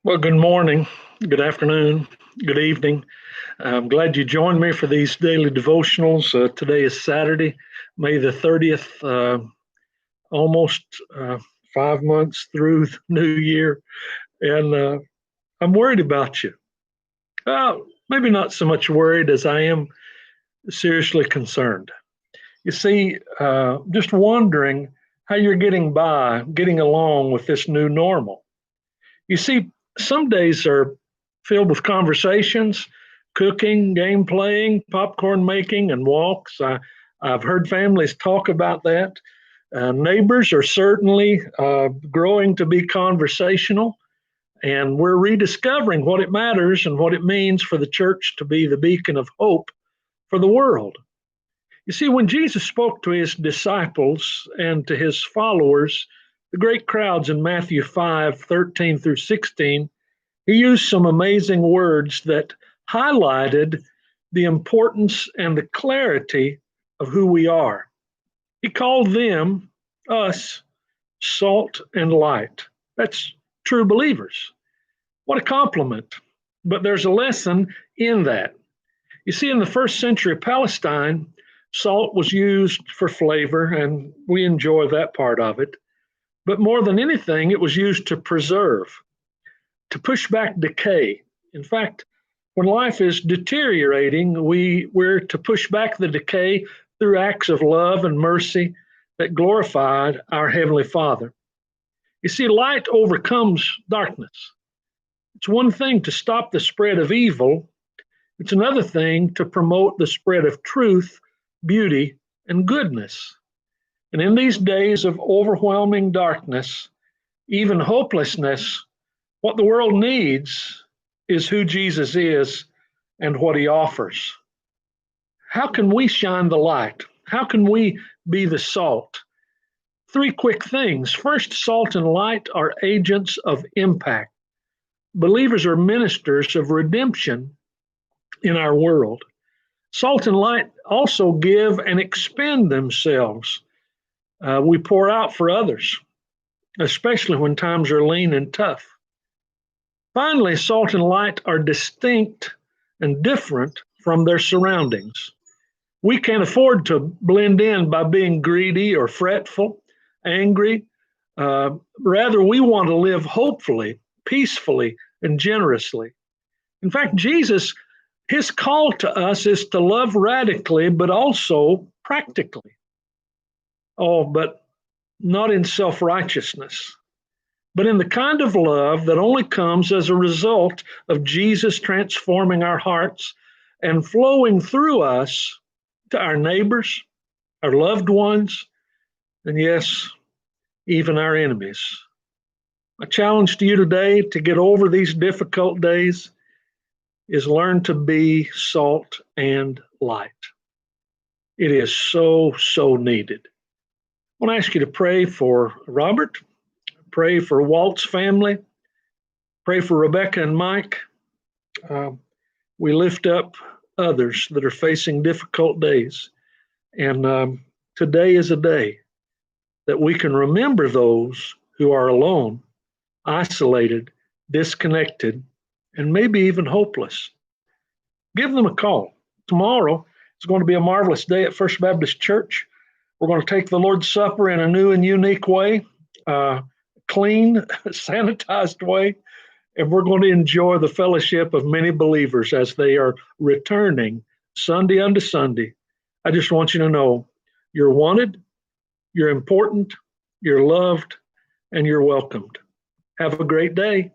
Well, good morning, good afternoon, good evening. I'm glad you joined me for these daily devotionals. Today is Saturday, May the 30th, almost 5 months through the new year. And I'm worried about you. Maybe not so much worried as I am seriously concerned. You see, just wondering how you're getting by, getting along with this new normal. You see, some days are filled with conversations, cooking, game playing, popcorn making, and walks. I've heard families talk about that. Neighbors are certainly growing to be conversational, and we're rediscovering what it matters and what it means for the church to be the beacon of hope for the world. You see, when Jesus spoke to his disciples and to his followers, the great crowds in Matthew 5:13 through 16, he used some amazing words that highlighted the importance and the clarity of who we are. He called them, us, salt and light. That's true believers. What a compliment. But there's a lesson in that. You see, in the first century Palestine, salt was used for flavor, and we enjoy that part of it. But more than anything, it was used to preserve, to push back decay. In fact, when life is deteriorating, we're to push back the decay through acts of love and mercy that glorified our Heavenly Father. You see, light overcomes darkness. It's one thing to stop the spread of evil, it's another thing to promote the spread of truth, beauty, and goodness. And in these days of overwhelming darkness, even hopelessness, what the world needs is who Jesus is and what he offers. How can we shine the light? How can we be the salt? Three quick things. First, salt and light are agents of impact. Believers are ministers of redemption in our world. Salt and light also give and expend themselves. We pour out for others, especially when times are lean and tough. Finally, salt and light are distinct and different from their surroundings. We can't afford to blend in by being greedy or fretful, angry. Rather, we want to live hopefully, peacefully, and generously. In fact, Jesus, his call to us is to love radically, but also practically. Oh, but not in self-righteousness, but in the kind of love that only comes as a result of Jesus transforming our hearts and flowing through us to our neighbors, our loved ones, and yes, even our enemies. My challenge to you today to get over these difficult days is learn to be salt and light. It is so, so needed. I want to ask you to pray for Robert, pray for Walt's family, pray for Rebecca and Mike. We lift up others that are facing difficult days. And today is a day that we can remember those who are alone, isolated, disconnected, and maybe even hopeless. Give them a call. Tomorrow is going to be a marvelous day at First Baptist Church. We're going to take the Lord's Supper in a new and unique way, clean, sanitized way, and we're going to enjoy the fellowship of many believers as they are returning Sunday unto Sunday. I just want you to know you're wanted, you're important, you're loved, and you're welcomed. Have a great day.